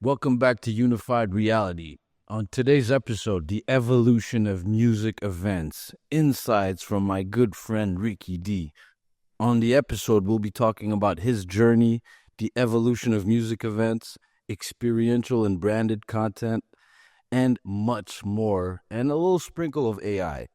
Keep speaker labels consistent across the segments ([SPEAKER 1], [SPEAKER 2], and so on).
[SPEAKER 1] Welcome back to Unified Reality. On today's episode, the evolution of music events, insights from my good friend Rickey D. On the episode, we'll be talking about his journey, the evolution of music events, experiential and branded content, and much more, and a little sprinkle of AI.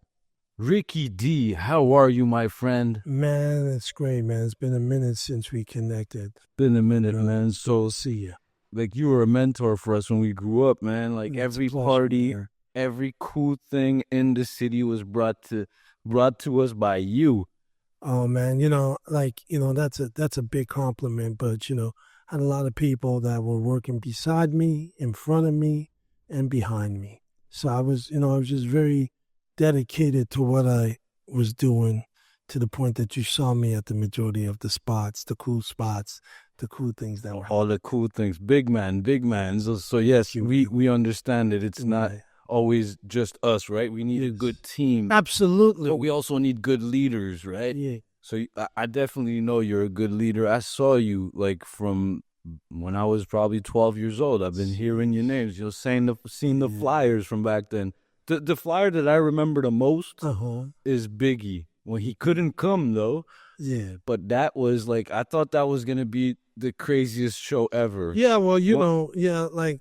[SPEAKER 1] Rickey D, how are you, my friend?
[SPEAKER 2] Man, it's great, man. It's been a minute since we connected.
[SPEAKER 1] Been a minute, man. So,
[SPEAKER 2] See ya.
[SPEAKER 1] like, you were a mentor for us when we grew up, man. Like,
[SPEAKER 2] It's
[SPEAKER 1] every
[SPEAKER 2] a pleasure,
[SPEAKER 1] party,
[SPEAKER 2] man.
[SPEAKER 1] every cool thing in the city was brought to us by you.
[SPEAKER 2] Oh man, that's a big compliment. But I had a lot of people that were working beside me, in front of me, and behind me. So I was just very dedicated to what I was doing, to the point that you saw me at the majority of the spots, the cool things that were
[SPEAKER 1] All the cool things. Big man. So yes, we understand it. It's not always just us, right? We need a good team.
[SPEAKER 2] Absolutely.
[SPEAKER 1] But we also need good leaders, right?
[SPEAKER 2] Yeah.
[SPEAKER 1] So I definitely know you're a good leader. I saw you like from when I was probably 12 years old. I've been hearing your names. Seeing the flyers from back then. The flyer that I remember the most is Biggie. When he couldn't come though.
[SPEAKER 2] Yeah.
[SPEAKER 1] But that was like, I thought that was gonna be the craziest show ever.
[SPEAKER 2] Yeah, well, like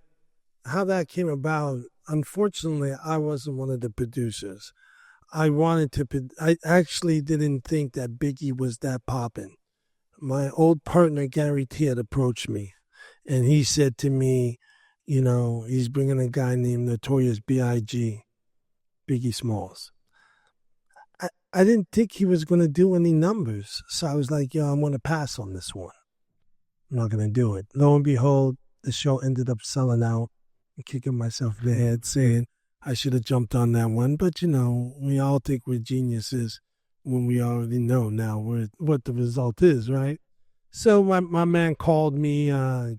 [SPEAKER 2] how that came about. Unfortunately, I wasn't one of the producers. I actually didn't think that Biggie was that poppin'. My old partner, Gary T, had approached me, and he said to me, he's bringing a guy named Notorious B.I.G, Biggie Smalls. I didn't think he was going to do any numbers, so I was like, I'm going to pass on this one. I'm not going to do it. Lo and behold, the show ended up selling out. I'm kicking myself in the head saying I should have jumped on that one. But, we all think we're geniuses when we already know now what the result is, right? So my man called me.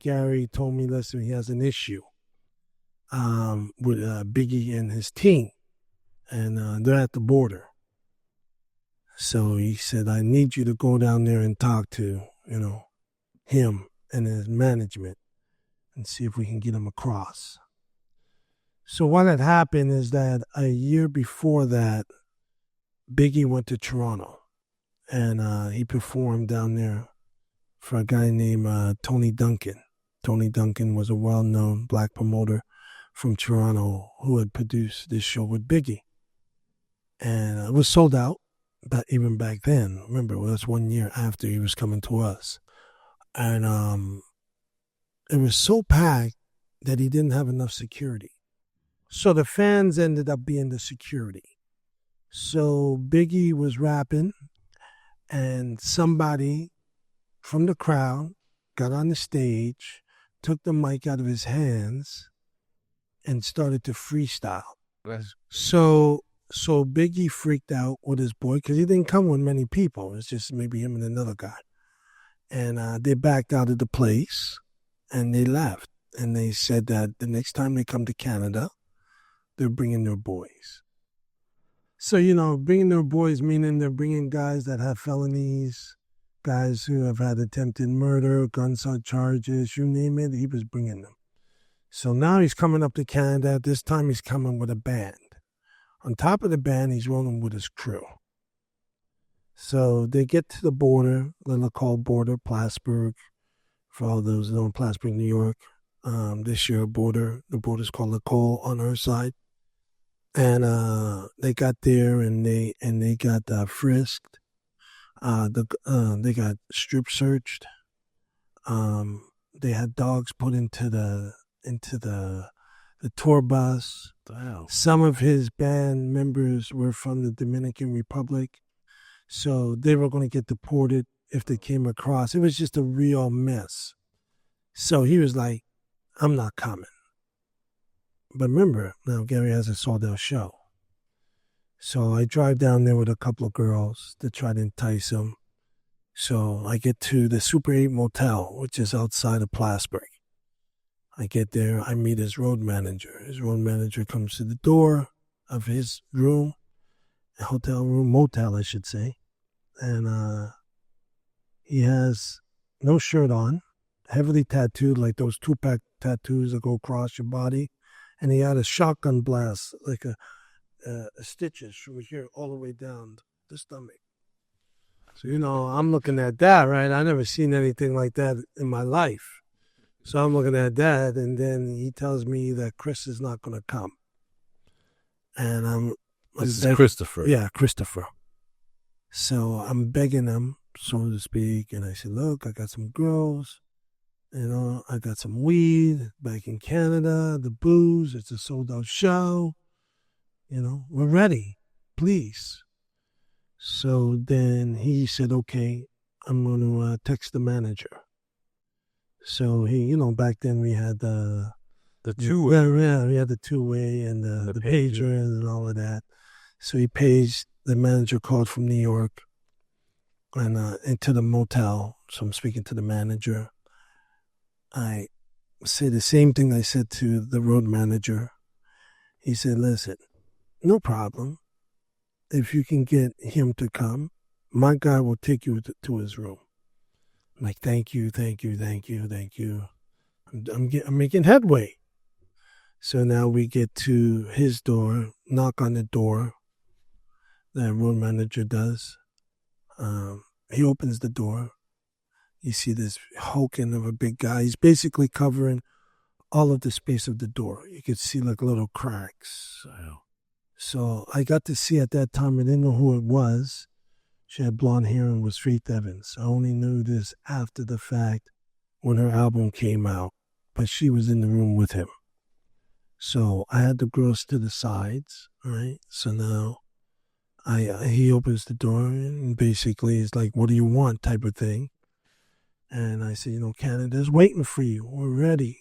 [SPEAKER 2] Gary told me, listen, he has an issue with Biggie and his team. And they're at the border. So he said, I need you to go down there and talk to, him and his management and see if we can get him across. So what had happened is that a year before that, Biggie went to Toronto and he performed down there for a guy named Tony Duncan. Tony Duncan was a well-known black promoter from Toronto who had produced this show with Biggie. And it was sold out. But even back then, remember, it was 1 year after he was coming to us. And it was so packed that he didn't have enough security. So the fans ended up being the security. So Biggie was rapping, and somebody from the crowd got on the stage, took the mic out of his hands, and started to freestyle. So Biggie freaked out with his boy because he didn't come with many people. It's just maybe him and another guy. And they backed out of the place and they left. And they said that the next time they come to Canada, they're bringing their boys. So, bringing their boys meaning they're bringing guys that have felonies, guys who have had attempted murder, gun charges, you name it, he was bringing them. So now he's coming up to Canada. This time he's coming with a band. On top of the band, he's rolling with his crew. So they get to the border, the local border, Plattsburgh. For all those who know in Plattsburgh, New York, this year the border's called Lacole on our side. And they got there and they got frisked. They got strip searched. They had dogs put into the tour bus.
[SPEAKER 1] Wow.
[SPEAKER 2] Some of his band members were from the Dominican Republic, so they were going to get deported if they came across. It was just a real mess. So he was like, I'm not coming. But remember, now Gary has a sold-out show. So I drive down there with a couple of girls to try to entice him. So I get to the Super 8 Motel, which is outside of Plattsburgh. I get there, I meet his road manager. His road manager comes to the door of his room, motel, I should say. And he has no shirt on, heavily tattooed, like those Tupac tattoos that go across your body. And he had a shotgun blast, like a stitches from here all the way down the stomach. So, I'm looking at that, right? I never seen anything like that in my life. So I'm looking at that, and then he tells me that Chris is not going to come. And
[SPEAKER 1] This is Christopher.
[SPEAKER 2] Yeah, Christopher. So I'm begging him, so to speak, and I said, look, I got some girls, I got some weed back in Canada, the booze, it's a sold-out show, we're ready, please. So then he said, okay, I'm going to text the manager. So he, back then we had the
[SPEAKER 1] two-way.
[SPEAKER 2] Yeah, we had the two-way and the pager and all of that. So he pays, the manager called from New York and into the motel. So I'm speaking to the manager. I say the same thing I said to the road manager. He said, listen, no problem. If you can get him to come, my guy will take you to his room. I'm like, thank you. I'm making headway. So now we get to his door, knock on the door. The road manager does. He opens the door. You see this hulking of a big guy. He's basically covering all of the space of the door. You could see like little cracks. So I got to see at that time, I didn't know who it was. She had blonde hair and was Faith Evans. I only knew this after the fact when her album came out, but she was in the room with him. So I had the girls to the sides, right? So now he opens the door and basically is like, what do you want type of thing. And I said, Canada's waiting for you. We're ready,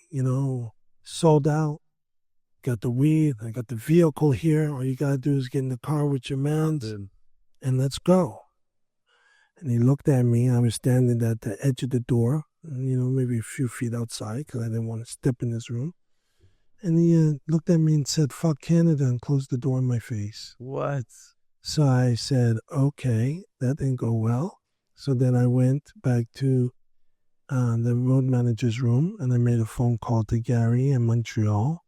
[SPEAKER 2] sold out. Got the weed. I got the vehicle here. All you got to do is get in the car with your mans and let's go. And he looked at me. I was standing at the edge of the door, maybe a few feet outside because I didn't want to step in this room. And he looked at me and said, fuck Canada, and closed the door in my face.
[SPEAKER 1] What?
[SPEAKER 2] So I said, okay, that didn't go well. So then I went back to the road manager's room and I made a phone call to Gary in Montreal.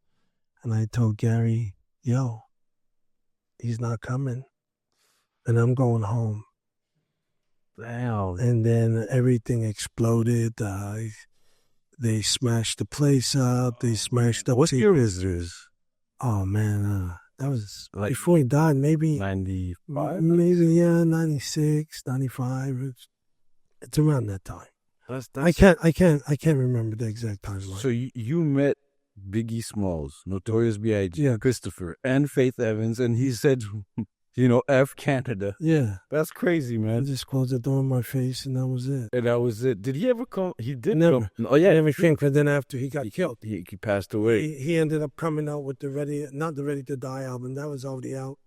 [SPEAKER 2] And I told Gary, yo, he's not coming. And I'm going home.
[SPEAKER 1] Damn.
[SPEAKER 2] And then everything exploded. They smashed the place up. They smashed up.
[SPEAKER 1] What year is this?
[SPEAKER 2] Oh, man. That was like before he died, maybe
[SPEAKER 1] 95?
[SPEAKER 2] Maybe, yeah, 96, 95. It's around that time. I can't remember the exact timeline.
[SPEAKER 1] So you met Biggie Smalls, Notorious B.I.G,
[SPEAKER 2] yeah,
[SPEAKER 1] Christopher, and Faith Evans, and he said, F Canada.
[SPEAKER 2] Yeah.
[SPEAKER 1] That's crazy, man.
[SPEAKER 2] He just closed the door in my face, and that was it.
[SPEAKER 1] And that was it. Did he ever come? He did
[SPEAKER 2] Never.
[SPEAKER 1] come. Oh, yeah.
[SPEAKER 2] Never came, because then after he got killed.
[SPEAKER 1] He passed away.
[SPEAKER 2] He ended up coming out with not the Ready to Die album. That was already out.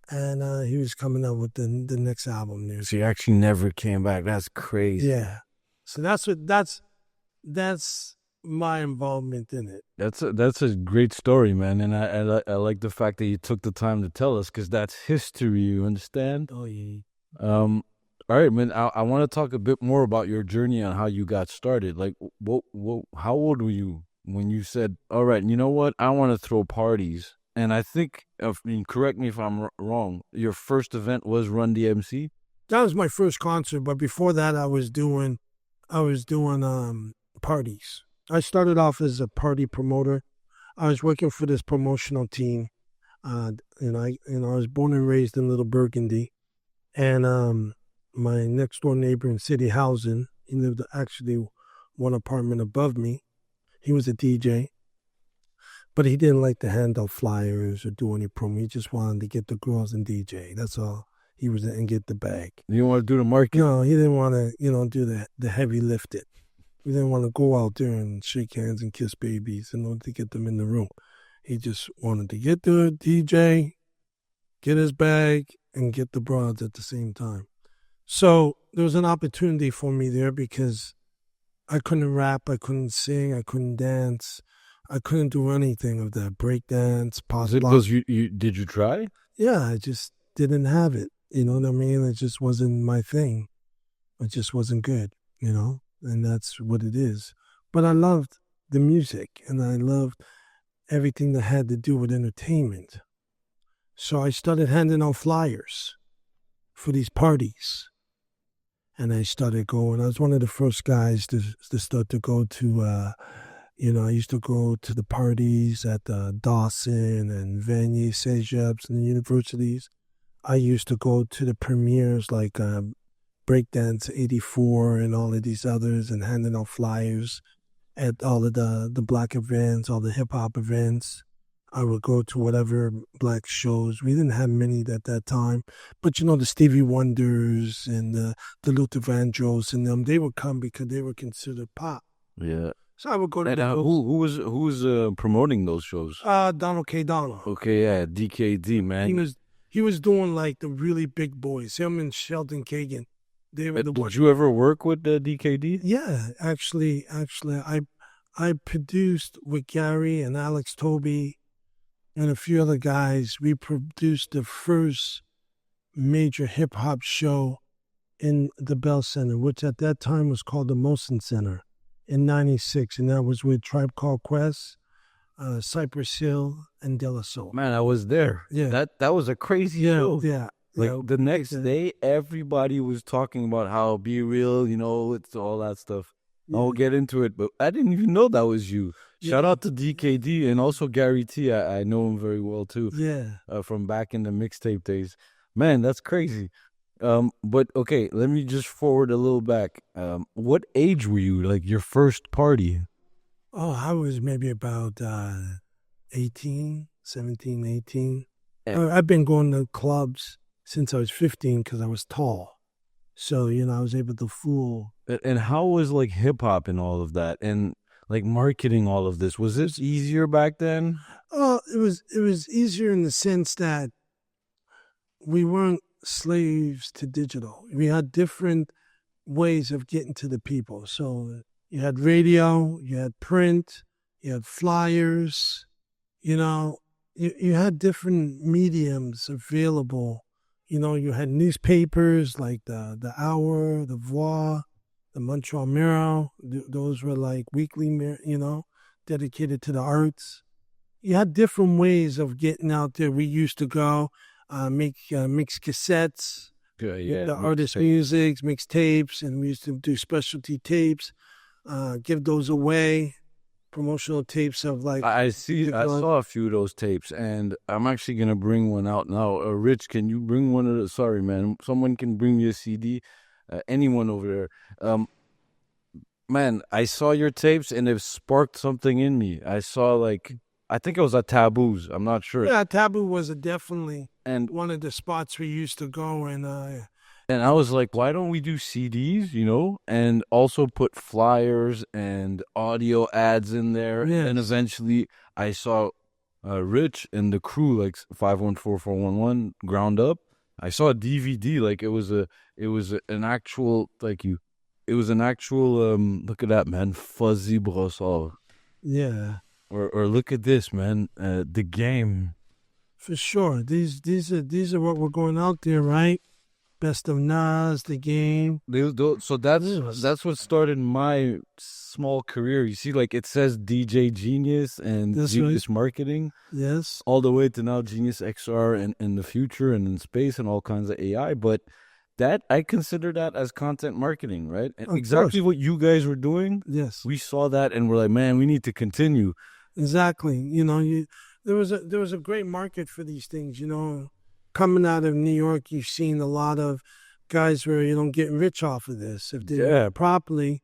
[SPEAKER 2] And he was coming out with the next album there.
[SPEAKER 1] So he actually never came back. That's crazy.
[SPEAKER 2] Yeah. So that's my involvement in it.
[SPEAKER 1] That's a great story, man, and I like the fact that you took the time to tell us, because that's history. You understand?
[SPEAKER 2] Oh yeah.
[SPEAKER 1] All right, man. I want to talk a bit more about your journey on how you got started. Like, how old were you when you said, "All right, you know what? I want to throw parties." And I think, correct me if I'm wrong, your first event was Run DMC.
[SPEAKER 2] That was my first concert, but before that, I was doing parties. I started off as a party promoter. I was working for this promotional team. I was born and raised in Little Burgundy, and my next door neighbor in City Housing, he lived actually one apartment above me. He was a DJ, but he didn't like to hand out flyers or do any promo. He just wanted to get the girls and DJ. That's all. He was and get the bag.
[SPEAKER 1] You want to do the market?
[SPEAKER 2] No, he didn't want to, do the heavy lifting. We didn't want to go out there and shake hands and kiss babies in order to get them in the room. He just wanted to get the DJ, get his bag, and get the broads at the same time. So there was an opportunity for me there because I couldn't rap, I couldn't sing, I couldn't dance. I couldn't do anything of that. Break dance,
[SPEAKER 1] Is it because did you try?
[SPEAKER 2] Yeah, I just didn't have it. You know what I mean? It just wasn't my thing. It just wasn't good, and that's what it is. But I loved the music, and I loved everything that had to do with entertainment. So I started handing out flyers for these parties. And I started going. I was one of the first guys to start to go to, I used to go to the parties at Dawson and Vanier, Cegeps, and the universities. I used to go to the premieres like Breakdance 84 and all of these others and handing out flyers at all of the black events, all the hip hop events. I would go to whatever black shows. We didn't have many at that time, but the Stevie Wonders and the Luther Vandross and them, they would come because they were considered pop.
[SPEAKER 1] Yeah.
[SPEAKER 2] So I would go to
[SPEAKER 1] And who was promoting those shows?
[SPEAKER 2] Donald K. Donald.
[SPEAKER 1] Okay, yeah, DKD, man.
[SPEAKER 2] He was doing like the really big boys. Him and Sheldon Kagan. They were the
[SPEAKER 1] Did you ever work with DKD?
[SPEAKER 2] Yeah, actually, I produced with Gary and Alex Toby and a few other guys. We produced the first major hip hop show in the Bell Center, which at that time was called the Mosen Center in '96, and that was with Tribe Called Quest, Cypress Hill, and De La Soul.
[SPEAKER 1] Man, I was there.
[SPEAKER 2] Yeah,
[SPEAKER 1] that was a crazy show.
[SPEAKER 2] Yeah.
[SPEAKER 1] Like the next day, everybody was talking about how Be Real, it's all that stuff. Yeah. I'll get into it, but I didn't even know that was you. Shout out to DKD and also Gary T. I know him very well too.
[SPEAKER 2] Yeah.
[SPEAKER 1] From back in the mixtape days. Man, that's crazy. But okay, let me just forward a little back. What age were you? Like your first party?
[SPEAKER 2] Oh, I was maybe about 18, 17, 18. I've been going to clubs since I was 15 because I was tall. So, I was able to fool.
[SPEAKER 1] And how was like hip hop and all of that and like marketing all of this? Was this easier back then?
[SPEAKER 2] It was easier in the sense that we weren't slaves to digital. We had different ways of getting to the people. So you had radio, you had print, you had flyers, you had different mediums available. You had newspapers like the Hour, the Voir, the Montreal Mirror. Those were like weekly, dedicated to the arts. You had different ways of getting out there. We used to go mix cassettes, the artist music, mix tapes, and we used to do specialty tapes, give those away. Promotional tapes of like
[SPEAKER 1] I saw a few of those tapes, and I'm actually gonna bring one out now. Rich, can you bring one of the? Sorry, man. Someone can bring me a CD. Anyone over there. Man, I saw your tapes, and it sparked something in me. I saw I think it was at Taboos. I'm not sure.
[SPEAKER 2] Yeah, Taboo was definitely one of the spots we used to go
[SPEAKER 1] and I was like, why don't we do CDs, and also put flyers and audio ads in there.
[SPEAKER 2] Yes.
[SPEAKER 1] And eventually I saw Rich and the crew, like 514411 Ground Up. I saw a DVD, like it was an actual, look at that, man, Fuzzy Brossard.
[SPEAKER 2] Yeah.
[SPEAKER 1] Or look at this, man, The Game.
[SPEAKER 2] For sure. These are what we're going out there, right? Best of Nas, The Game.
[SPEAKER 1] So that's what started my small career. You see, like it says DJ Genius and Genius Marketing.
[SPEAKER 2] Yes.
[SPEAKER 1] All the way to now Genius XR and in the future and in space and all kinds of AI. But that I consider that as content marketing, right? And exactly what you guys were doing.
[SPEAKER 2] Yes.
[SPEAKER 1] We saw that and we're like, man, we need to continue.
[SPEAKER 2] Exactly. There was a great market for these things, Coming out of New York, you've seen a lot of guys where getting rich off of this. If they did it properly,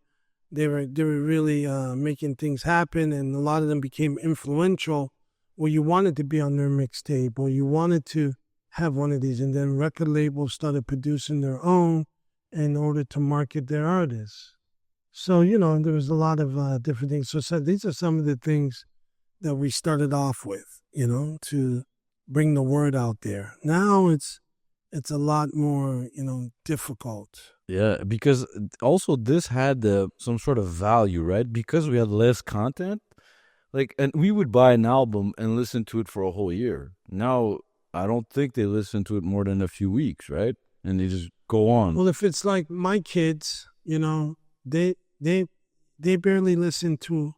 [SPEAKER 2] they were really making things happen, and a lot of them became influential. Where you wanted to be on their mixtape, or you wanted to have one of these, and then record labels started producing their own in order to market their artists. So there was a lot of different things. So these are some of the things that we started off with, to bring the word out there. Now it's a lot more, difficult.
[SPEAKER 1] Yeah, because also this had some sort of value, right? Because we had less content, and we would buy an album and listen to it for a whole year. Now, I don't think they listen to it more than a few weeks, right? And they just go on.
[SPEAKER 2] Well, if it's like my kids, they barely listen to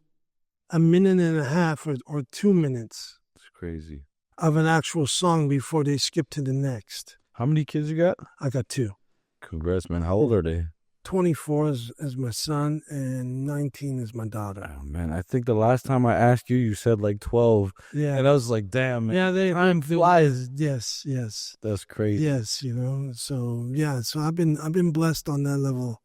[SPEAKER 2] a minute and a half or 2 minutes.
[SPEAKER 1] It's crazy.
[SPEAKER 2] Of an actual song before they skip to the next.
[SPEAKER 1] How many kids you got?
[SPEAKER 2] I got 2.
[SPEAKER 1] Congrats, man. How old are they?
[SPEAKER 2] 24 is my son, and 19 is my daughter.
[SPEAKER 1] Oh, man, I think the last time I asked you, you said like 12.
[SPEAKER 2] Yeah.
[SPEAKER 1] And I was like, damn, man.
[SPEAKER 2] Yeah,
[SPEAKER 1] time flies.
[SPEAKER 2] Yes.
[SPEAKER 1] That's crazy.
[SPEAKER 2] Yes, So I've been blessed on that level.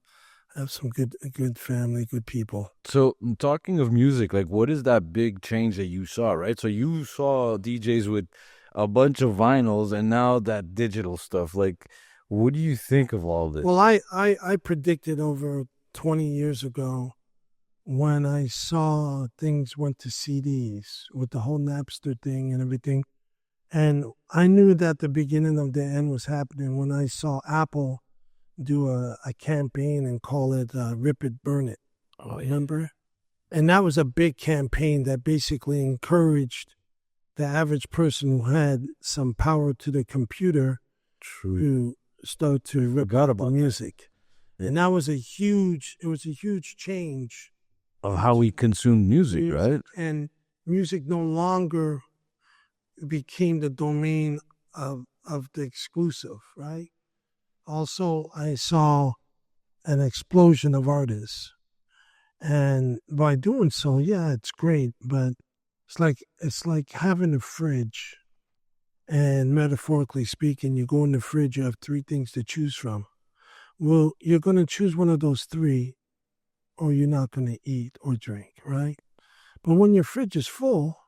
[SPEAKER 2] I have some good family, good people.
[SPEAKER 1] So talking of music, like what is that big change that you saw, right? So you saw DJs with a bunch of vinyls and now that digital stuff. Like, what do you think of all this?
[SPEAKER 2] Well, I predicted over 20 years ago when I saw things went to CDs with the whole Napster thing and everything. And I knew that the beginning of the end was happening when I saw Apple do a campaign and call it Rip It, Burn It.
[SPEAKER 1] Oh,
[SPEAKER 2] Remember? And that was a big campaign that basically encouraged the average person who had some power to the computer to start to rip out the music. Yeah. And that was a huge change
[SPEAKER 1] of how we consume music, right?
[SPEAKER 2] And music no longer became the domain of the exclusive, right? Also, I saw an explosion of artists. And by doing so, yeah, it's great, but it's like having a fridge. And metaphorically speaking, you go in the fridge, you have 3 things to choose from. Well, you're going to choose one of those 3, or you're not going to eat or drink, right? But when your fridge is full,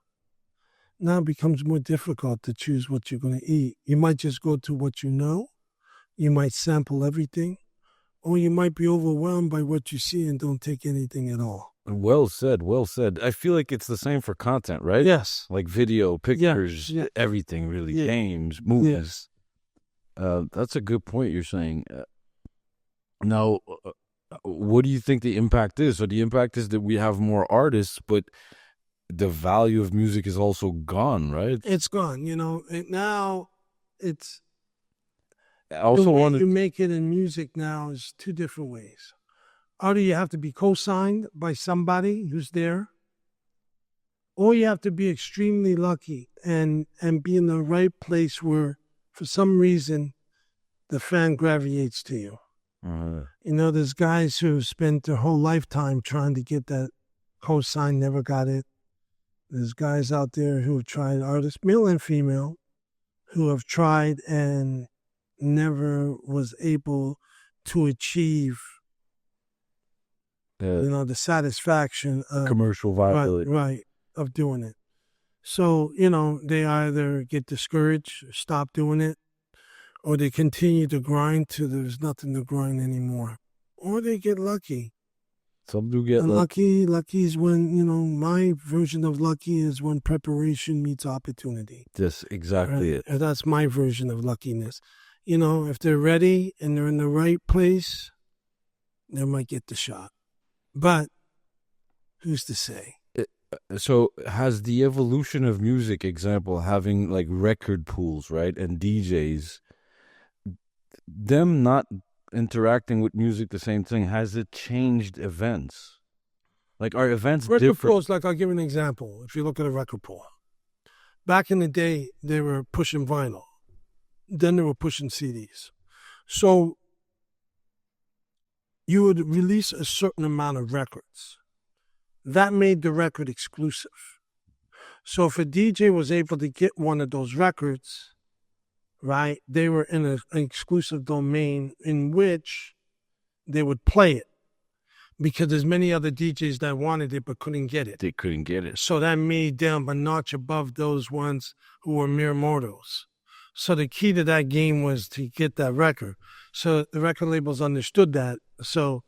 [SPEAKER 2] now it becomes more difficult to choose what you're going to eat. You might just go to what you know. You might sample everything, or you might be overwhelmed by what you see and don't take anything at all.
[SPEAKER 1] Well said. I feel like it's the same for content, right?
[SPEAKER 2] Yes.
[SPEAKER 1] Like video, pictures, everything really, games, movies. Yes. That's a good point you're saying. Now, what do you think the impact is? So the impact is that we have more artists, but the value of music is also gone, right?
[SPEAKER 2] It's gone, now it's...
[SPEAKER 1] I also wanted
[SPEAKER 2] to make it in music now is 2 different ways. Either you have to be co-signed by somebody who's there, or you have to be extremely lucky and be in the right place where, for some reason, the fan gravitates to you. There's guys who spent their whole lifetime trying to get that co-sign, never got it. There's guys out there who have tried, artists, male and female, who have tried and never was able to achieve the satisfaction of
[SPEAKER 1] commercial viability,
[SPEAKER 2] right, of doing it. So, they either get discouraged, stop doing it, or they continue to grind till there's nothing to grind anymore. Or they get lucky.
[SPEAKER 1] Some do get
[SPEAKER 2] lucky. Lucky is when, my version of lucky is when preparation meets opportunity.
[SPEAKER 1] That's exactly it.
[SPEAKER 2] And that's my version of luckiness. If they're ready and they're in the right place, they might get the shot. But who's to say?
[SPEAKER 1] So has the evolution of music, example, having like record pools, right, and DJs, them not interacting with music the same thing, has it changed events? Like, are events
[SPEAKER 2] record
[SPEAKER 1] different?
[SPEAKER 2] Pools, like, I'll give you an example. If you look at a record pool, back in the day, they were pushing vinyl. Then they were pushing CDs. So you would release a certain amount of records. That made the record exclusive. So if a DJ was able to get one of those records, right, they were in an exclusive domain in which they would play it. Because there's many other DJs that wanted it but couldn't get it.
[SPEAKER 1] They couldn't get it.
[SPEAKER 2] So that made them a notch above those ones who were mere mortals. So the key to that game was to get that record. So the record labels understood that. So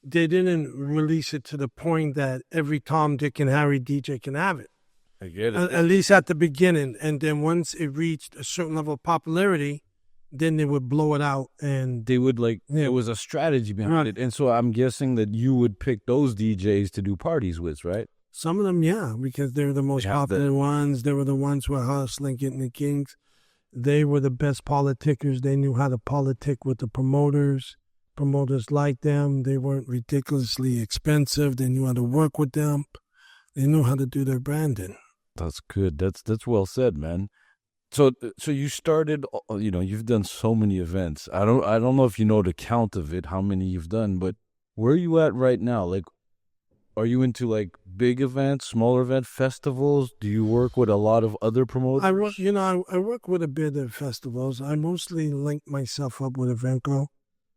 [SPEAKER 2] they didn't release it to the point that every Tom, Dick, and Harry DJ can have it.
[SPEAKER 1] I get it.
[SPEAKER 2] At least at the beginning. And then once it reached a certain level of popularity, then they would blow it out. And
[SPEAKER 1] they would it was a strategy behind it. And so I'm guessing that you would pick those DJs to do parties with, right?
[SPEAKER 2] Some of them, yeah, because they're the most popular ones. They were the ones who were hustling, getting the kings. They were the best politicians. They knew how to politic with the promoters promoters liked them. They weren't ridiculously expensive. They knew how to work with them. They knew how to do their branding.
[SPEAKER 1] That's good. That's well said, man. So you started, you've done so many events. I don't know if you know the count of it, how many you've done, but where are you at right now? Like, are you into like big events, smaller event festivals? Do you work with a lot of other promoters?
[SPEAKER 2] I work with a bit of festivals. I mostly link myself up with Evenco.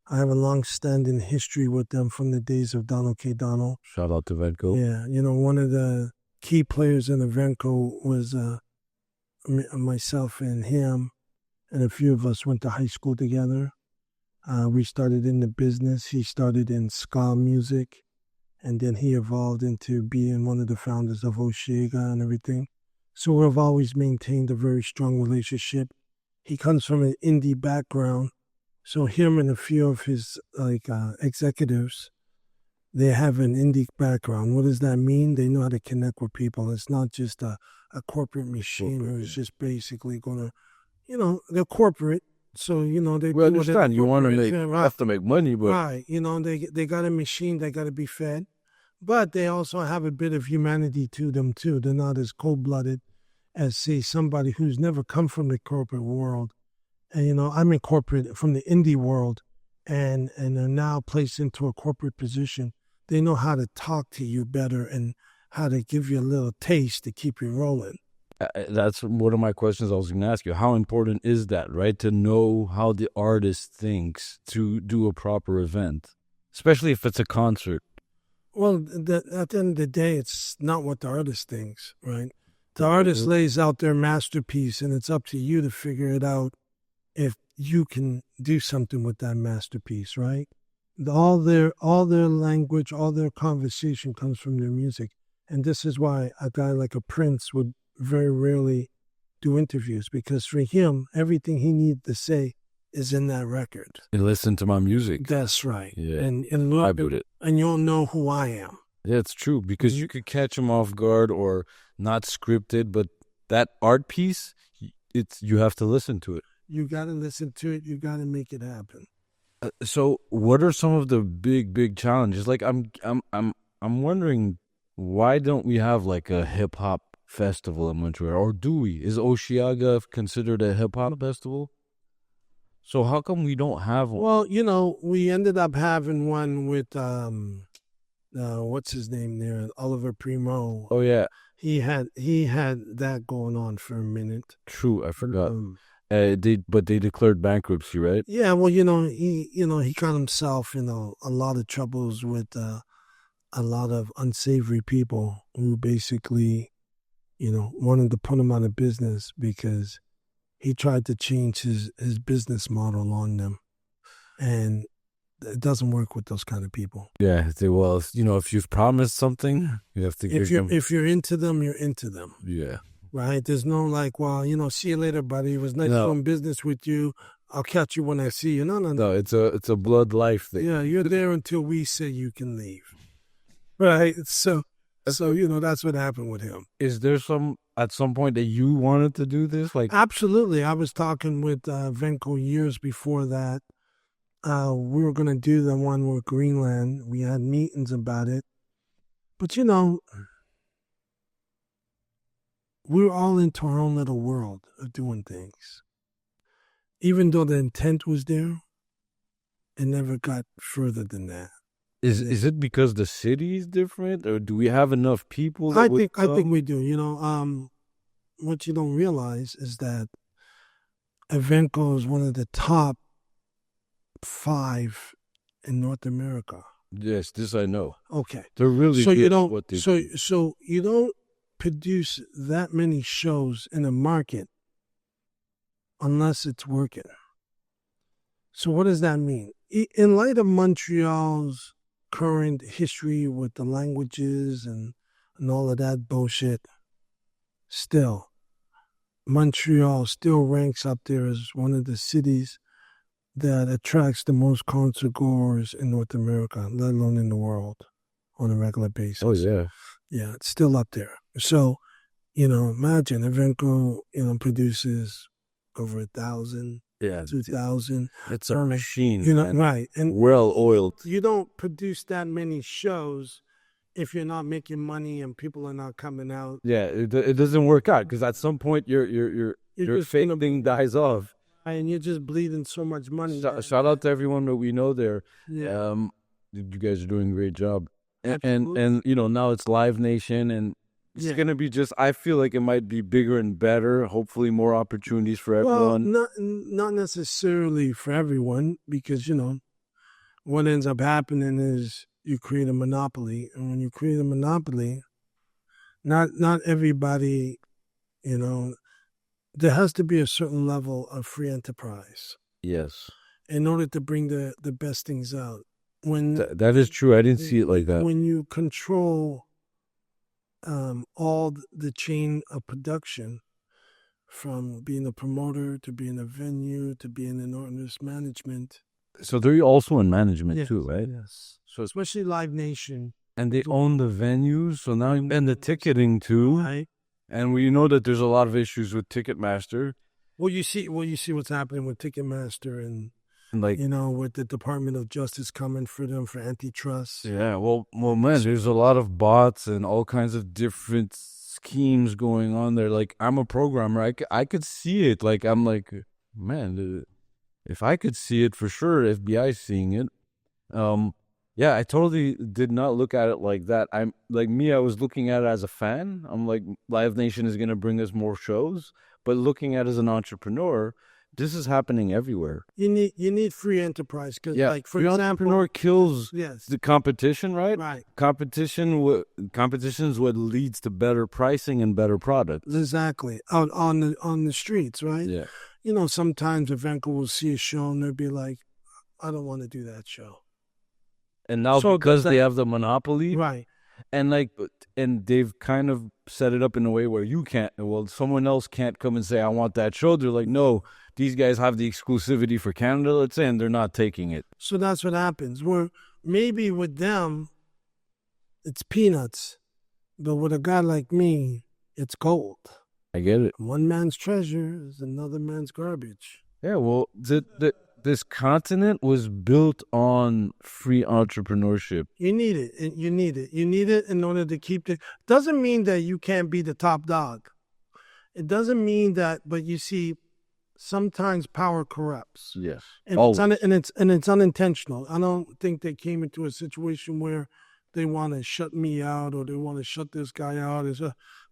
[SPEAKER 2] I have a long-standing history with them from the days of Donald K. Donald.
[SPEAKER 1] Shout out to Vedco.
[SPEAKER 2] Yeah, one of the key players in Evenco was myself and him, and a few of us went to high school together. We started in the business. He started in ska music, and then he evolved into being one of the founders of Oshiga and everything. So we've always maintained a very strong relationship. He comes from an indie background, so him and a few of his executives, they have an indie background. What does that mean? They know how to connect with people. It's not just a corporate machine who's just basically going to, they're corporate. So, they
[SPEAKER 1] We understand you want to have to make money, but
[SPEAKER 2] right, they got a machine, they got to be fed. But they also have a bit of humanity to them too. They're not as cold-blooded as, say, somebody who's never come from the corporate world. And, I'm in corporate from the indie world and are now placed into a corporate position. They know how to talk to you better and how to give you a little taste to keep you rolling.
[SPEAKER 1] that's one of my questions I was going to ask you. How important is that, right? To know how the artist thinks to do a proper event, especially if it's a concert.
[SPEAKER 2] Well, at the end of the day, it's not what the artist thinks, right? The artist lays out their masterpiece, and it's up to you to figure it out if you can do something with that masterpiece, right? All their language, all their conversation comes from their music. And this is why a guy like a Prince would very rarely do interviews, because for him, everything he needs to say is in that record.
[SPEAKER 1] And listen to my music.
[SPEAKER 2] That's right.
[SPEAKER 1] Yeah.
[SPEAKER 2] And
[SPEAKER 1] I with it.
[SPEAKER 2] And you'll know who I am.
[SPEAKER 1] Yeah, it's true, because you could catch them off guard or not scripted, but that art piece, you have to listen to it.
[SPEAKER 2] You got to listen to it. You got to make it happen.
[SPEAKER 1] So, what are some of the big challenges? Like, I'm wondering, why don't we have like a hip hop festival in Montreal, or do we? Is Oshiaga considered a hip hop festival? So how come we don't have one?
[SPEAKER 2] Well, we ended up having one with what's his name there, Oliver Primo.
[SPEAKER 1] Oh yeah,
[SPEAKER 2] he had that going on for a minute.
[SPEAKER 1] True, I forgot. But they declared bankruptcy, right?
[SPEAKER 2] Yeah, well, he got himself in a lot of troubles with a lot of unsavory people who basically, wanted to put him out of business because he tried to change his business model on them. And it doesn't work with those kind of people.
[SPEAKER 1] Yeah, well, if you've promised something, you have to give them.
[SPEAKER 2] If you're into them, you're into them.
[SPEAKER 1] Yeah.
[SPEAKER 2] Right? There's no like, well, see you later, buddy. It was nice doing business with you. I'll catch you when I see you. No.
[SPEAKER 1] No, it's a blood life thing.
[SPEAKER 2] Yeah, you're there until we say you can leave. Right? So that's what happened with him.
[SPEAKER 1] Is there at some point that you wanted to do this? Like,
[SPEAKER 2] absolutely. I was talking with Venko years before that. We were going to do the one with Greenland. We had meetings about it. But, we were all into our own little world of doing things. Even though the intent was there, it never got further than that.
[SPEAKER 1] Is it because the city is different, or do we have enough people?
[SPEAKER 2] I think we do. What you don't realize is that Evenco is one of the top 5 in North America.
[SPEAKER 1] Yes, this I know.
[SPEAKER 2] Okay,
[SPEAKER 1] they're really
[SPEAKER 2] so you don't.
[SPEAKER 1] What they
[SPEAKER 2] so you don't produce that many shows in a market unless it's working. So what does that mean? In light of Montreal's current history with the languages and all of that bullshit, still, Montreal still ranks up there as one of the cities that attracts the most concert goers in North America, let alone in the world, on a regular basis.
[SPEAKER 1] Oh, yeah.
[SPEAKER 2] Yeah, it's still up there. So, imagine Evenco, produces over 1,000
[SPEAKER 1] Yeah,
[SPEAKER 2] 2000.
[SPEAKER 1] it's a machine,
[SPEAKER 2] You know,
[SPEAKER 1] man.
[SPEAKER 2] right. And
[SPEAKER 1] Well oiled.
[SPEAKER 2] you don't produce that many shows if you're not making money and people are not coming out.
[SPEAKER 1] Yeah, it doesn't work out because at some point your
[SPEAKER 2] You're
[SPEAKER 1] fake thing dies off.
[SPEAKER 2] and you're just bleeding so much money.
[SPEAKER 1] Shout out to everyone that we know there.
[SPEAKER 2] Yeah.
[SPEAKER 1] You guys are doing a great job. And
[SPEAKER 2] Absolutely.
[SPEAKER 1] you know, now it's Live Nation, and it's gonna be just. I feel like it might be bigger and better. Hopefully, more opportunities for everyone.
[SPEAKER 2] Well, not necessarily for everyone, because what ends up happening is you create a monopoly, and when you create a monopoly, not everybody, there has to be a certain level of free enterprise
[SPEAKER 1] Yes,
[SPEAKER 2] in order to bring the best things out. When
[SPEAKER 1] that is true. I didn't see it like that.
[SPEAKER 2] When you control all the chain of production, from being a promoter to being a venue to being an artist management.
[SPEAKER 1] So they're also in management too, right?
[SPEAKER 2] Yes. So especially Live Nation.
[SPEAKER 1] And they own the venues, so now and the ticketing too.
[SPEAKER 2] Right.
[SPEAKER 1] And we know that there's a lot of issues with Ticketmaster.
[SPEAKER 2] Well, you see what's happening with Ticketmaster and
[SPEAKER 1] like,
[SPEAKER 2] with the Department of Justice coming for them for antitrust.
[SPEAKER 1] Yeah, well, man, there's a lot of bots and all kinds of different schemes going on there. Like, I'm a programmer, I could see it. Like, I'm like, man, if I could see it for sure, FBI seeing it. Yeah, I totally did not look at it like that. I'm like me, I was looking at it as a fan. I'm like, Live Nation is gonna bring us more shows, but looking at it as an entrepreneur, this is happening everywhere.
[SPEAKER 2] You need free enterprise because, like, for
[SPEAKER 1] free
[SPEAKER 2] example,
[SPEAKER 1] entrepreneur kills
[SPEAKER 2] yes,
[SPEAKER 1] the competition, right?
[SPEAKER 2] Right.
[SPEAKER 1] Competition is what leads to better pricing and better products.
[SPEAKER 2] Exactly. Out on the streets, right?
[SPEAKER 1] Yeah.
[SPEAKER 2] Sometimes Evenko will see a show and they'll be like, I don't want to do that show.
[SPEAKER 1] And now because they have the monopoly,
[SPEAKER 2] right?
[SPEAKER 1] And they've kind of set it up in a way where someone else can't come and say, I want that show. They're like, no, these guys have the exclusivity for Canada, let's say, and they're not taking it.
[SPEAKER 2] So that's what happens. Where maybe with them, it's peanuts, but with a guy like me, it's gold.
[SPEAKER 1] I get it.
[SPEAKER 2] One man's treasure is another man's garbage.
[SPEAKER 1] Yeah, well, this continent was built on free entrepreneurship.
[SPEAKER 2] You need it. You need it. You need it in order to keep it. Doesn't mean that you can't be the top dog. It doesn't mean that, but you see, sometimes power corrupts.
[SPEAKER 1] Yes.
[SPEAKER 2] And it's unintentional. I don't think they came into a situation where they want to shut me out or they want to shut this guy out.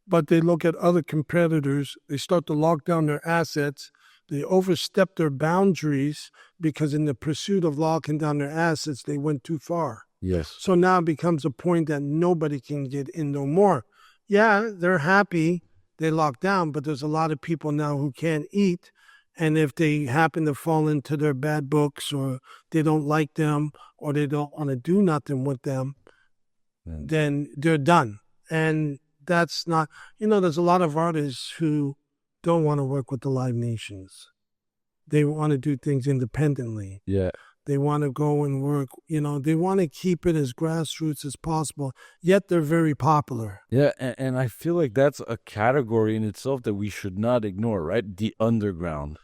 [SPEAKER 2] But they look at other competitors. They start to lock down their assets. They overstep their boundaries because in the pursuit of locking down their assets, they went too far.
[SPEAKER 1] Yes.
[SPEAKER 2] So now it becomes a point that nobody can get in no more. Yeah, they're happy. They lock down, but there's a lot of people now who can't eat. And if they happen to fall into their bad books or they don't like them or they don't want to do nothing with them, then they're done. And that's not, there's a lot of artists who don't want to work with the Live Nations. They want to do things independently.
[SPEAKER 1] Yeah.
[SPEAKER 2] They want to go and work, they want to keep it as grassroots as possible, yet they're very popular.
[SPEAKER 1] Yeah, and I feel like that's a category in itself that we should not ignore, right? The underground.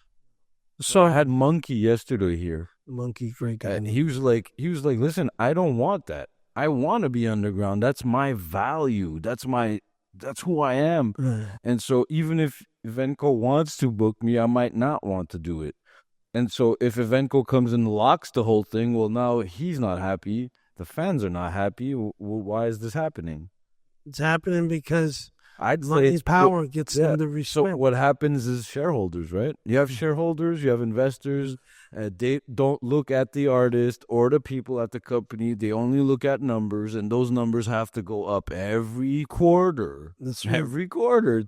[SPEAKER 1] So I had Monkey yesterday here.
[SPEAKER 2] Monkey, great guy.
[SPEAKER 1] And he was like, listen, I don't want that. I want to be underground. That's my value. That's who I am.
[SPEAKER 2] Right.
[SPEAKER 1] And so even if Evenko wants to book me, I might not want to do it. And so if Evenko comes and locks the whole thing, well, now he's not happy. The fans are not happy. Well, why is this happening?
[SPEAKER 2] It's happening because
[SPEAKER 1] I'd say
[SPEAKER 2] his power gets them to respect.
[SPEAKER 1] So what happens is shareholders, right? You have shareholders, you have investors. They don't look at the artist or the people at the company. They only look at numbers, and those numbers have to go up every quarter.
[SPEAKER 2] That's right.
[SPEAKER 1] Every quarter.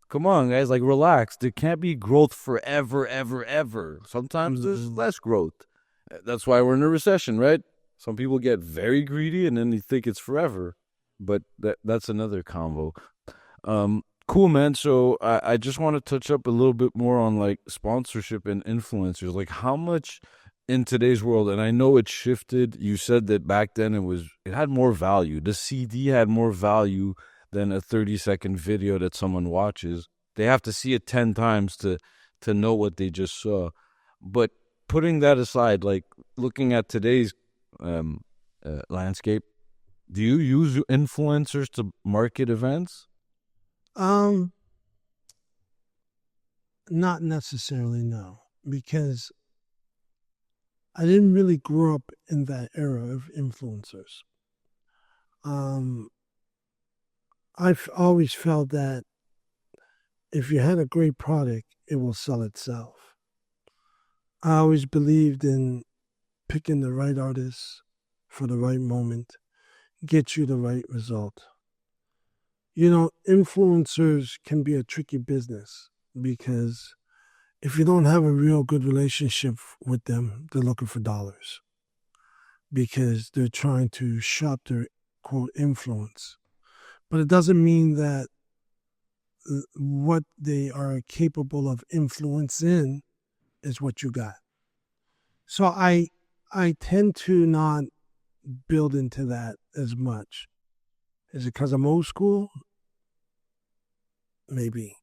[SPEAKER 1] Come on, guys, relax. There can't be growth forever, ever, ever. Sometimes there's less growth. That's why we're in a recession, right? Some people get very greedy, and then they think it's forever. But that's another combo. Cool, man. So I just want to touch up a little bit more on sponsorship and influencers. How much in today's world, and I know it shifted. You said that back then it had more value. The CD had more value than a 30-second video that someone watches. They have to see it 10 times to know what they just saw. But putting that aside, like looking at today's landscape, do you use influencers to market events?
[SPEAKER 2] Um, Not necessarily, no, because I didn't really grow up in that era of influencers. Um, I've always felt that if you had a great product, it will sell itself. I always believed in picking the right artist for the right moment, get you the right result. You know, influencers can be a tricky business because if you don't have a real good relationship with them, they're looking for dollars because they're trying to shop their quote influence. But it doesn't mean that what they are capable of influencing is what you got. So I tend to not build into that as much. Is it because I'm old school? Maybe.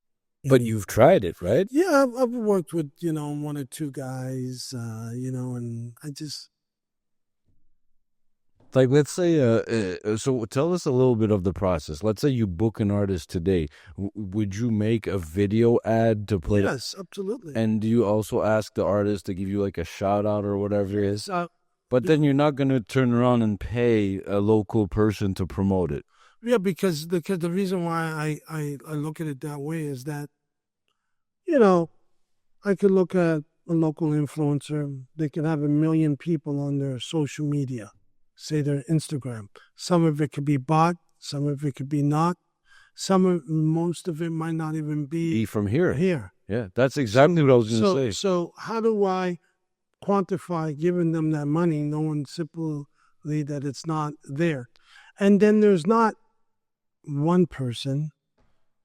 [SPEAKER 1] But you've tried it, right?
[SPEAKER 2] Yeah, I've worked with, one or two guys, and I just,
[SPEAKER 1] Like, let's say, so tell us a little bit of the process. Let's say you book an artist today. Would you make a video ad to play?
[SPEAKER 2] yes, absolutely.
[SPEAKER 1] And do you also ask the artist to give you like a shout out or whatever it is? But then you're not going to turn around and pay a local person to promote it.
[SPEAKER 2] Yeah, because the reason why I look at it that way is that, I could look at a local influencer. They could have 1 million people on their social media, say their Instagram. Some of it could be bought, some of it could be not. Most of it might not even be
[SPEAKER 1] from here.
[SPEAKER 2] Here.
[SPEAKER 1] Yeah, that's exactly what I was going to say.
[SPEAKER 2] So how do I quantify giving them that money, knowing simply that it's not there? And then there's not one person,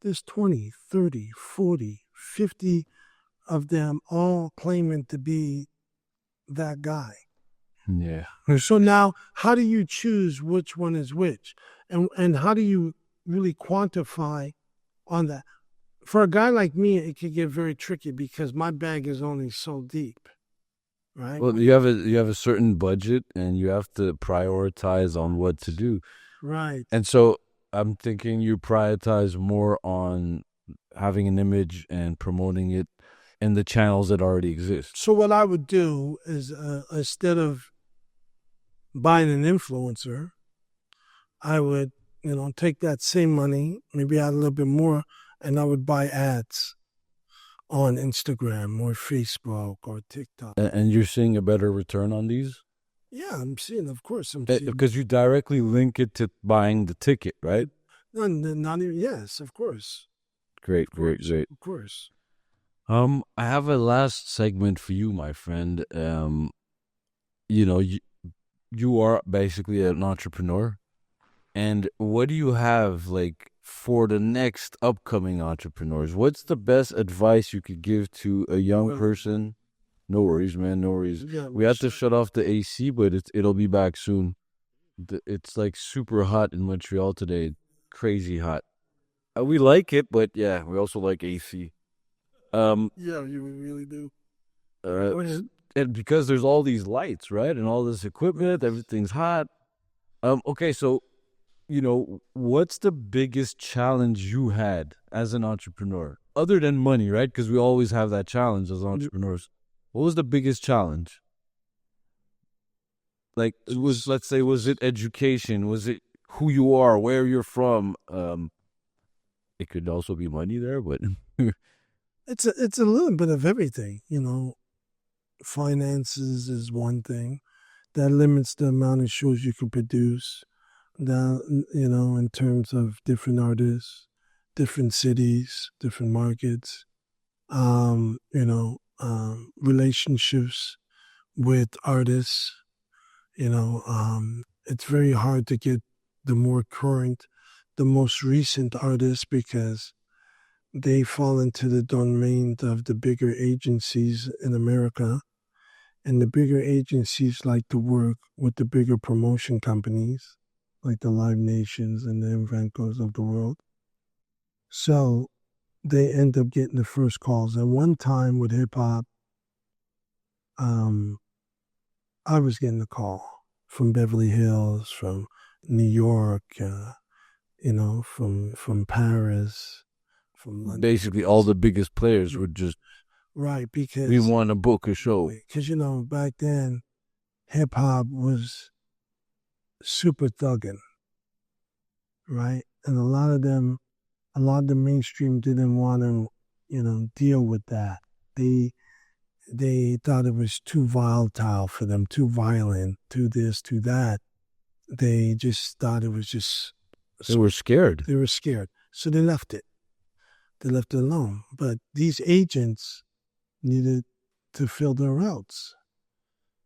[SPEAKER 2] there's 20, 30, 40, 50 of them all claiming to be that guy.
[SPEAKER 1] Yeah.
[SPEAKER 2] So now, how do you choose which one is which? And how do you really quantify on that? For a guy like me, it could get very tricky because my bag is only so deep, right?
[SPEAKER 1] Well, you have a certain budget and you have to prioritize on what to do.
[SPEAKER 2] Right.
[SPEAKER 1] And so I'm thinking you prioritize more on having an image and promoting it in the channels that already exist.
[SPEAKER 2] So what I would do is instead of buying an influencer, I would, take that same money, maybe add a little bit more, and I would buy ads on Instagram or Facebook or TikTok.
[SPEAKER 1] And you're seeing a better return on these?
[SPEAKER 2] Yeah, I'm seeing, of course, I'm seeing.
[SPEAKER 1] Because you directly link it to buying the ticket, right?
[SPEAKER 2] No, not even, yes, of course.
[SPEAKER 1] Great.
[SPEAKER 2] Of course.
[SPEAKER 1] I have a last segment for you, my friend. You are basically an entrepreneur. And what do you have like for the next upcoming entrepreneurs? What's the best advice you could give to a young person? No worries, man. No worries.
[SPEAKER 2] Yeah,
[SPEAKER 1] We had to shut off the AC, but it'll be back soon. It's like super hot in Montreal today. Crazy hot. We like it, but yeah, we also like AC.
[SPEAKER 2] Yeah, you really do.
[SPEAKER 1] And because there's all these lights, right, and all this equipment, everything's hot. Okay, so what's the biggest challenge you had as an entrepreneur, other than money, right? Because we always have that challenge as entrepreneurs. What was the biggest challenge? Like, let's say, was it education? Was it who you are, where you're from? It could also be money there, but
[SPEAKER 2] it's a little bit of everything, Finances is one thing that limits the amount of shows you can produce. Down, in terms of different artists, different cities, different markets, relationships with artists. It's very hard to get the more current, the most recent artists because they fall into the domain of the bigger agencies in America. And the bigger agencies like to work with the bigger promotion companies, like the Live Nations and the Invancos of the world. So they end up getting the first calls. At one time with hip hop, I was getting a call from Beverly Hills, from New York, from Paris, from London.
[SPEAKER 1] Basically, all the biggest players would just,
[SPEAKER 2] right, because
[SPEAKER 1] we want to book a show.
[SPEAKER 2] Because back then, hip hop was super thugging, right? And a lot of the mainstream didn't want to, deal with that. They thought it was too volatile for them, too violent, too this, too that. They just thought it was just.
[SPEAKER 1] They were scared.
[SPEAKER 2] They were scared. So they left it. They left it alone. But these agents needed to fill their routes.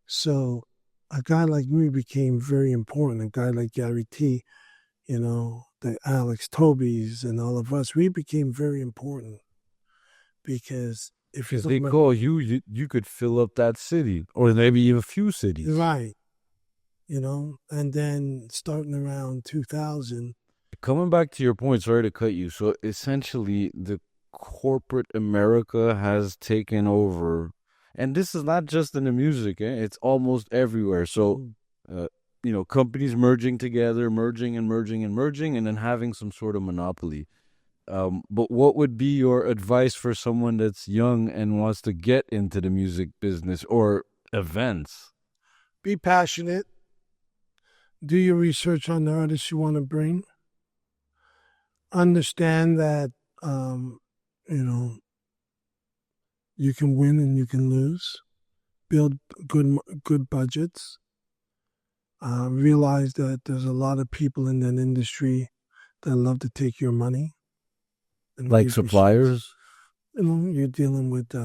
[SPEAKER 2] So a guy like me became very important. A guy like Gary T, the Alex Tobys and all of us, we became very important. Because if
[SPEAKER 1] they call you could fill up that city or maybe even a few cities.
[SPEAKER 2] Right. And then starting around 2000.
[SPEAKER 1] Coming back to your point, sorry to cut you. So essentially, the corporate America has taken over. And this is not just in the music, it's almost everywhere. So, companies merging together, merging, and then having some sort of monopoly. But what would be your advice for someone that's young and wants to get into the music business or events?
[SPEAKER 2] Be passionate. Do your research on the artists you want to bring. Understand that, you can win and you can lose. Build good budgets. Realize that there's a lot of people in that industry that love to take your money.
[SPEAKER 1] Like suppliers?
[SPEAKER 2] You're dealing with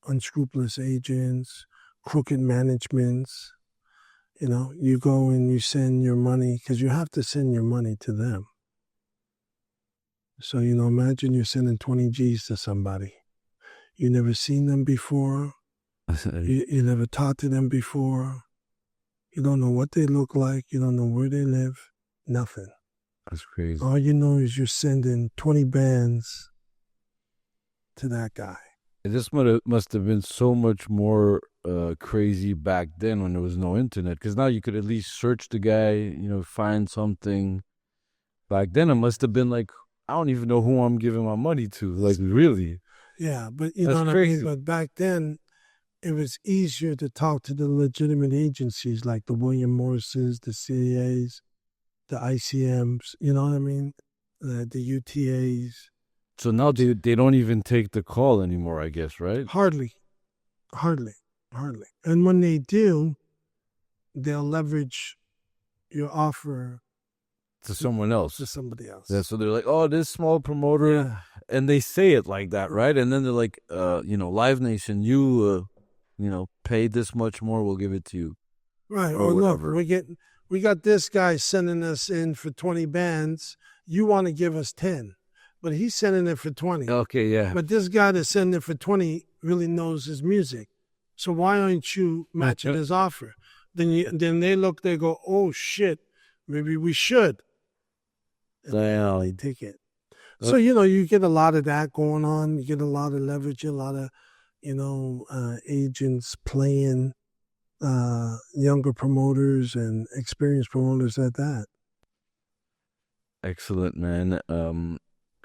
[SPEAKER 2] unscrupulous agents, crooked managements. You go and you send your money, because you have to send your money to them. So, imagine you're sending 20 G's to somebody. You never seen them before. You never talked to them before. You don't know what they look like. You don't know where they live. Nothing.
[SPEAKER 1] That's crazy.
[SPEAKER 2] All you know is you're sending 20 bands to that guy.
[SPEAKER 1] This must have been so much more crazy back then when there was no internet. Because now you could at least search the guy, find something. Back then it must have been like, I don't even know who I'm giving my money to. Like, really?
[SPEAKER 2] Yeah, but
[SPEAKER 1] That's know what crazy.
[SPEAKER 2] I mean? But back then, it was easier to talk to the legitimate agencies like the William Morrises, the CAs, the ICMs, you know what I mean? The UTAs.
[SPEAKER 1] So now they don't even take the call anymore, I guess, right?
[SPEAKER 2] Hardly. And when they do, they'll leverage your offer
[SPEAKER 1] to someone else.
[SPEAKER 2] To somebody else.
[SPEAKER 1] Yeah, so they're like, oh, this small promoter. Yeah. And they say it like that, right? And then they're like, Live Nation, you pay this much more, we'll give it to you.
[SPEAKER 2] Right. Or look, we got this guy sending us in for 20 bands. You want to give us 10. But he's sending it for 20.
[SPEAKER 1] Okay, yeah.
[SPEAKER 2] But this guy that's sending it for 20 really knows his music. So why aren't you matching his offer? Then they look, they go, oh, shit, maybe we should. And they take it. So, you get a lot of that going on. You get a lot of leverage, a lot of, agents playing younger promoters and experienced promoters at that.
[SPEAKER 1] Excellent, man.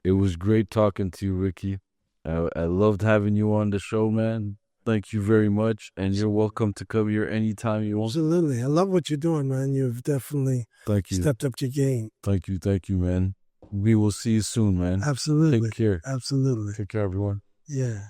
[SPEAKER 1] It was great talking to you, Ricky. I loved having you on the show, man. Thank you very much, and you're welcome to come here anytime you want.
[SPEAKER 2] Absolutely. I love what you're doing, man. You've definitely stepped up your game.
[SPEAKER 1] Thank you, man. We will see you soon, man.
[SPEAKER 2] Absolutely.
[SPEAKER 1] Take care.
[SPEAKER 2] Absolutely.
[SPEAKER 1] Take care, everyone.
[SPEAKER 2] Yeah.